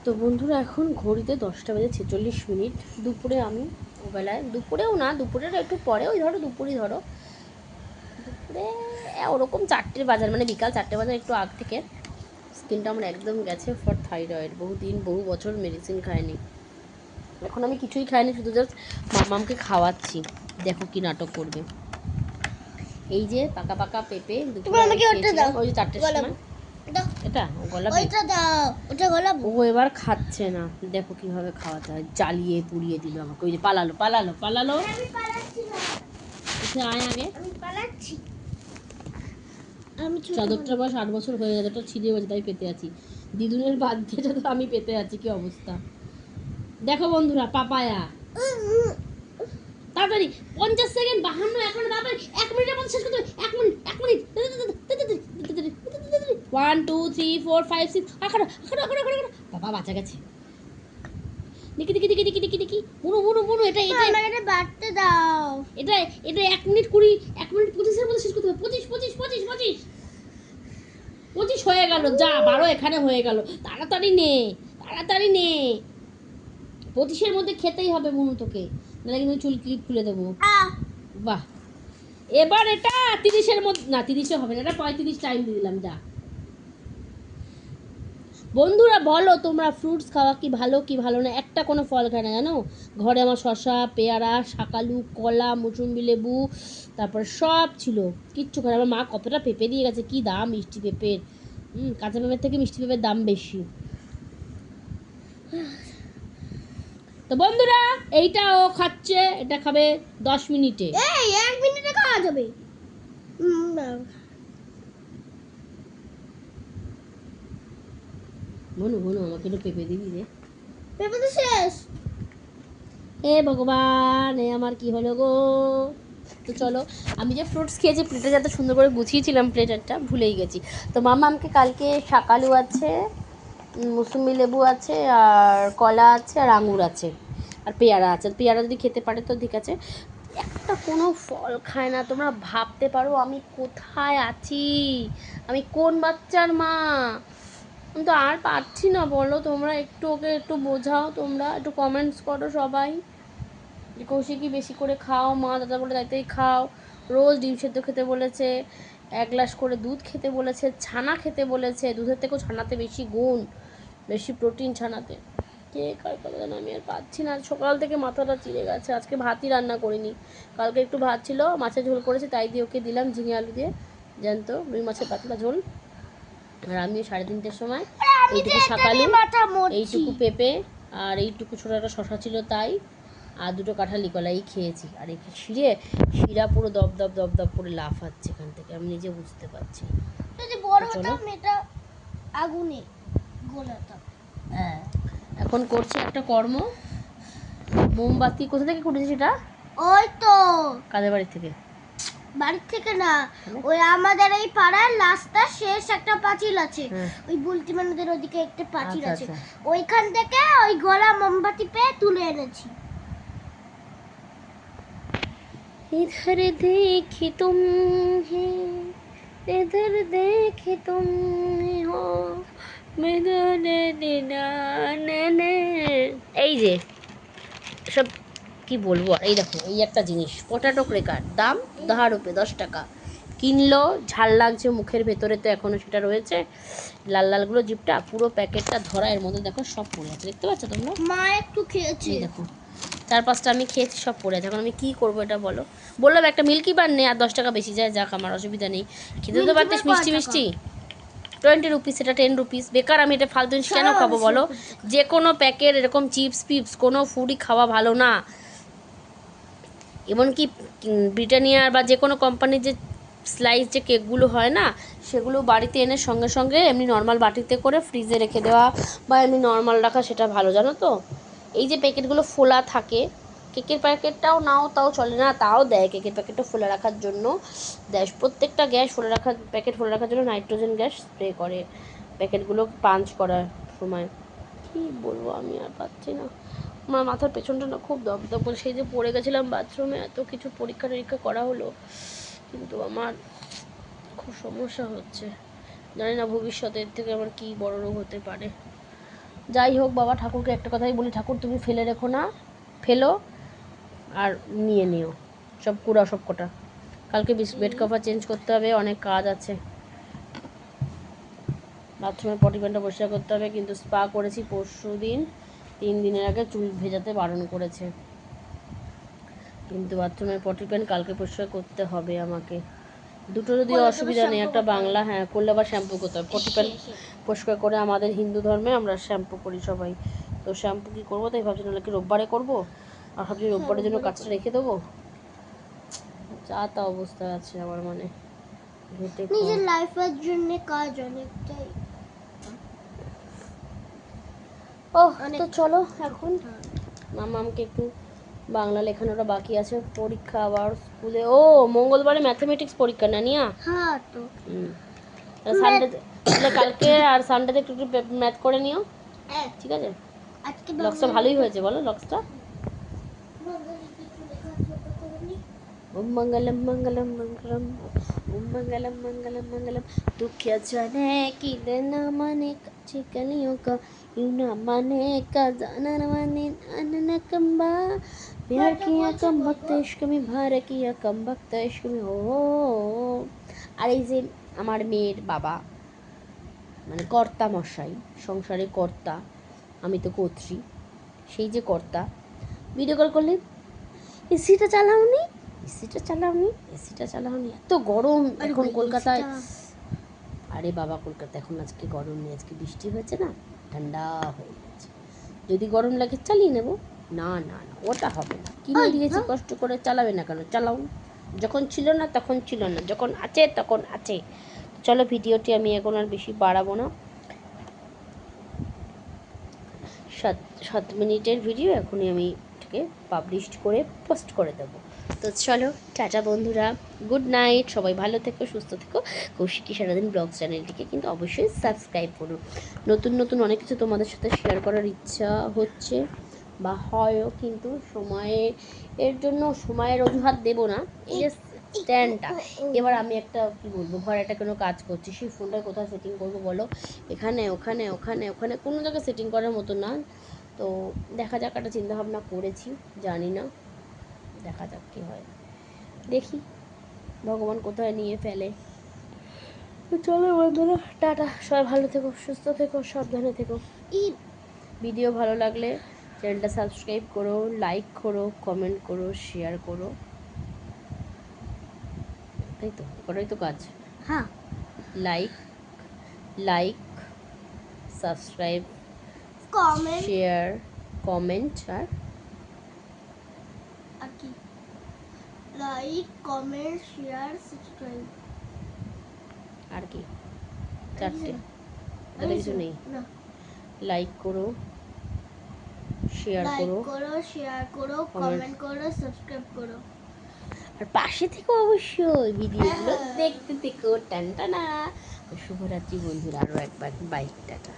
তো বন্ধুরা এখন ঘড়িতে 10টা বেজে 46 মিনিট। দুপুরে আমি ওবেলায়, দুপুরেও না, দুপুরের একটু পরে, ওই ধরো দুপুরে দুপুরে ওরকম 4টে বাজার, মানে বিকাল 4টে বাজার একটু আগ থেকে স্কিনটা আমার একদম গেছে ফর থাইরয়েড। বহু বছর মেডিসিন খাইনি। এখন আমি কিছুই খাইনি, শুধু জাস্ট মামামকে খাওয়াচ্ছি। দেখো কি নাটক করবে। এই যে পাকা পাকা পেঁপে দুপুরে ওই যে 4টের সময়। এটা গলাবে, ও এবার খাচ্ছে না। দেখো কিভাবে খাওয়াতে হয়, জ্বালিয়ে পুড়িয়ে দিল আমাকে। ওই যে পালালো আয় আগে। চাদরটার বয়স 8 বছর হয়ে গেছে, ওটা ছিঁড়ে গেছে, তাই পেতে আছি। দিদুনের বাদ দিয়ে তো আমি পেতে আছি, কি অবস্থা দেখো বন্ধুরা। পাপায়া তাড়াতাড়ি 50 সেকেন্ড 52 এখন তাড়াতাড়ি 1 মিনিটের মধ্যে শেষ করতে হবে। 1 মিনিট 1 2 3 4 5 6 আখাড়া বাবা বাঁচা গেছে। দেখি বুনু এটা আমাকে বাড়তে দাও। এটা 1 মিনিট 20, 1 মিনিট 25 এর মধ্যে শেষ করতে হবে। 25 হয়ে গেল। যা 12 এখানে হয়ে গেল। তাড়াতাড়ি নে 25 এর মধ্যে খেতেই হবে বুনু তোকে, নাহলে কিন্তু চুল ক্লিপ খুলে দেবো। বাহ, এবার এটা 30 এর মধ্যে, না 30 হবে না, এটা 35 টাইম দিয়ে দিলাম। যা বন্ধুরা বলো তোমরা, ফ্রুটস খাওয়া কি ভালো না? একটা কোনো ফল খায় না জানো। ঘরে আমার শসা, পেয়ারা, শাকালু, কলা, মুসুম্বি লেবু, তারপর সব ছিল, কিচ্ছু খায় না। আমার মা কতটা পেঁপে দিয়ে গেছে, কি দাম মিষ্টি পেঁপের। কাঁচা পেঁপের থেকে মিষ্টি পেঁপের দাম বেশি। তো বন্ধুরা এইটা ও খাচ্ছে, এটা খাবে 10 মিনিটে। এই 1 মিনিটে খাওয়া যাবে। বনু আমাকে একটু পেঁপে দিবি রে। পেঁপে তো শেষ। হে ভগবান, এ আমার কি হলো গো। তো চলো, আমি যে ফ্রুটস খেয়েছি প্লেটে যাতে সুন্দর করে গুছিয়েছিলাম, প্লেটারটা ভুলেই গেছি। তো মামা আমাকে কালকে শাকালু আছে, মুসুম্বি লেবু আছে, আর কলা আছে, আর আঙুর আছে, আর পেয়ারা আছে। পেয়ারা যদি খেতে পারে তো ঠিক আছে। একটা কোনো ফল খায় না। তোমরা ভাবতে পারো আমি কোথায় আছি, আমি কোন বাচ্চার মা। আমি তো আর পারছি না, বলো তোমরা একটু ওকে একটু বোঝাও, তোমরা একটু কমেন্টস করো সবাই যে কৌশিকী বেশি করে খাও, মা দাদা বলে তাইতেই খাও। রোজ ডিম সেদ্ধ খেতে বলেছে, 1 গ্লাস করে দুধ খেতে বলেছে, ছানা খেতে বলেছে। দুধের থেকেও ছানাতে বেশি গুণ, বেশি প্রোটিন ছানাতে। কে কার কথা জানো, আমি আর পাচ্ছি না। সকাল থেকে মাথাটা চিড়ে গেছে। আজকে ভাতই রান্না করিনি, কালকে একটু ভাত ছিল, মাছের ঝোল করেছি, তাই দিয়ে ওকে দিলাম ঝিঙে আলু দিয়ে, জানতো রুই মাছের পাতলা ঝোল। আর আমি 3:30টার সময় এইটুকু শাকালু, এইটুকু পেঁপে, আর এইটুকু ছোটো একটা শশা ছিল তাই, আর 2টো কাঁঠালি কলাই খেয়েছি। আর এই শিরা পুরো দপ দপ করে লাফাচ্ছে এখান থেকে, আমি নিজে বুঝতে পারছি। আগুনে গোলাটা। হ্যাঁ, এখন করছে একটা কর্ম। মোমবাতি কোথা থেকে কুটেছে সেটা? ওই তো কাদের বাড়ি থেকে? বাড়ি থেকে না, ওই আমাদের এই পাড়ার রাস্তা শেষ একটা পাঁচিল আছে, ওই বুলটি মানুষদের ওদিকে একটা পাঁচিল আছে, ওইখান থেকে ওই গোলা মোমবাতি পেয়ে তুলে এনেছি। इधर देखे तुम है, इधर देखे तुम हो, এই যে সব কি বলবো। আর এই দেখো, এই একটা জিনিস, পটাটো ক্রেকার, দাম 10 রুপি, 10 টাকা কিনলো। ঝাল লাগছে মুখের ভেতরে, তো এখনও সেটা রয়েছে, লাল লালগুলো জিপটা, পুরো প্যাকেটটা ধরা। এর মধ্যে দেখো সব পড়ে আছে, দেখতে পাচ্ছ তোমরা? মা একটু খেয়েছি, দেখো 4-5টা আমি খেয়েছি, সব পড়ে আছে। এখন আমি কী করবো এটা বলো? বললাম একটা মিল্কি বার নেই, আর 10 টাকা বেশি যায়, যাক আমার অসুবিধা নেই, খেতে তো পারতিস মিষ্টি 20 রুপিস, সেটা 10 রুপিস। বেকার আমি এটা ফালতু জিনিস কেন খাবো বলো? যে কোনো প্যাকেট এরকম চিপস পিপস কোনো ফুডই খাওয়া ভালো না। এমনকি ব্রিটানিয়ার বা যে কোনো কোম্পানির যে স্লাইস যে কেকগুলো হয় না, সেগুলো বাড়িতে এনে সঙ্গে সঙ্গে এমনি নর্মাল বাটিতে করে ফ্রিজে রেখে দেওয়া বা এমনি নর্মাল রাখা, সেটা ভালো, জানো তো? এই যে প্যাকেটগুলো ফোলা থাকে, কেকের প্যাকেটটাও নাও তাও চলে না, তাও দেয় কেকের প্যাকেটটা ফোলা রাখার জন্য দেয়। প্রত্যেকটা গ্যাস ফোলা রাখার প্যাকেট ফোলা রাখার জন্য নাইট্রোজেন গ্যাস স্প্রে করে প্যাকেটগুলো পাঞ্চ করার সময়। কী বলবো, আমি আর পাচ্ছি না। আমার মাথার পেছনটা না খুব দপদপ করে, সেই যে পড়ে গেছিলাম বাথরুমে, এত কিছু পরীক্ষা নিরীক্ষা করা হলো, কিন্তু আমার খুব সমস্যা হচ্ছে। জানি না ভবিষ্যতে এর থেকে আমার কী বড় রোগ হতে পারে। যাই হোক বাবা ঠাকুরকে একটা কথাই বলি, ঠাকুর তুমি ফেলে রেখো না, ফেলো আর নিয়ে নিও সব কুড়া সব কটা। কালকে বেড কভার চেঞ্জ করতে হবে, অনেক কাজ আছে। বাথরুমের পটি প্যান্টটা পরিষ্কার করতে হবে, কিন্তু স্পা করেছি পরশু দিন, 3 দিনের আগে চুল ভেজাতে বারণ করেছে, কিন্তু বাথরুমের পটি প্যান্ট কালকে পরিষ্কার করতে হবে আমাকে। দুটো যদি অসুবিধা নেই, একটা বাংলা, হ্যাঁ করলে আবার শ্যাম্পু করতে হবে। পটি প্যান্ট পরিষ্কার করে আমাদের হিন্দু ধর্মে আমরা শ্যাম্পু করি সবাই, তো শ্যাম্পু কী করবো তাই ভাবছি, নাহলে কি রোববারে করবো, আর ভাবছি রোববারের জন্য কাজটা রেখে দেবো। যা তা অবস্থা আছে আমার, মানে ঘেটে নিজের লাইফের জন্য কাজ অনেকটাই। ও তো চলো এখন মামামকে একটু বাংলা লেখানোটা বাকি আছে, পরীক্ষা আবার স্কুলে। ও মঙ্গলবারে ম্যাথামেটিক্স পরীক্ষা না নিয়া? হ্যাঁ তো সানডে, তাহলে কালকে আর সানডেতে একটু ম্যাথ করে নিও, ঠিক আছে? আজকে লক্সটা ভালোই হয়েছে বলো, লক্সটা। ওম মঙ্গলম মঙ্গলম মঙ্গলম, ওম মঙ্গলম মঙ্গলম মঙ্গলম। দুঃখ্য জানে কি দেন মানে কাছে কলিयों का यूं ना माने का जाना न माने अनन कंबा प्यार किया कम वक्त इश्क में भार किया कम वक्त इश्क में हो। আর এই যে আমার মেয়ের বাবা, মানে কর্তা মশাই, সংসারে কর্তা, আমি তো কর্ত্রী, সেই যে কর্তা ভিডিও কল করলে এসিটা চালাওনি, এসিটা চালাওনি, এসিটা চালাওনি, এত গরম এখন কলকাতায়। আরে বাবা কলকাতা এখন আজকে গরম নেই, আজকে বৃষ্টি হয়েছে না, ঠান্ডা হয়ে গেছে। যদি গরম লাগে চালিয়ে নেব, না না না ওটা হবে না, কিনে দিয়েছি কষ্ট করে, চালাবে না কেন, চালাও। যখন ছিল না তখন ছিল না, যখন আছে তখন আছে। চলো ভিডিওটি আমি এখন আর বেশি বাড়াবো না, 7 মিনিটের ভিডিও, এখনই আমি এটাকে পাবলিশ করে পোস্ট করে দেবো। তো চলো টাটা বন্ধুরা, গুড নাইট, সবাই ভালো থেকো, সুস্থ থেকো। কৌশিকী সারাদিন ব্লগ চ্যানেলটিকে কিন্তু অবশ্যই সাবস্ক্রাইব করো, নতুন নতুন অনেক কিছু তোমাদের সাথে শেয়ার করার ইচ্ছা হচ্ছে বা হয়ও, কিন্তু এর জন্য সময়ের অজুহাত দেবো না। এই যে স্ট্যান্ডটা, এবার আমি একটা কী বলবো, ঘরে একটা কোনো কাজ করছি, সেই ফোনটা কোথায় সেটিং করবো বলো, এখানে ওখানে ওখানে ওখানে, কোনো জায়গায় সেটিং করার মতো না। তো দেখা যাক, একটা চিন্তাভাবনা করেছি, জানি না, দেখা যাক কী হয়, দেখি ভগবান কোথায় নিয়ে ফেলে। তো চলো বন্ধুরা টাটা, সবাই ভালো থেকো, সুস্থ থেকো, সাবধানে থেকো। ভিডিও ভালো লাগলে চ্যানেলটা সাবস্ক্রাইব করো, লাইক করো, কমেন্ট করো, শেয়ার করো, তাই তো, ওটাই তো কাজ। হ্যাঁ, like like subscribe, comment, share, comment, আর কি লাইক, কমেন্ট, শেয়ার, সাবস্ক্রাইব, আর কি, 4টে, আর কিছু নেই। লাইক করো, শেয়ার করো, কমেন্ট করো, সাবস্ক্রাইব করো, আর পাশে থেকে অবশ্যই ভিডিওগুলো দেখতে থেকো। টানটানা। শুভরাত্রি বন্ধুরা, আরও একবার বাই, টাটা।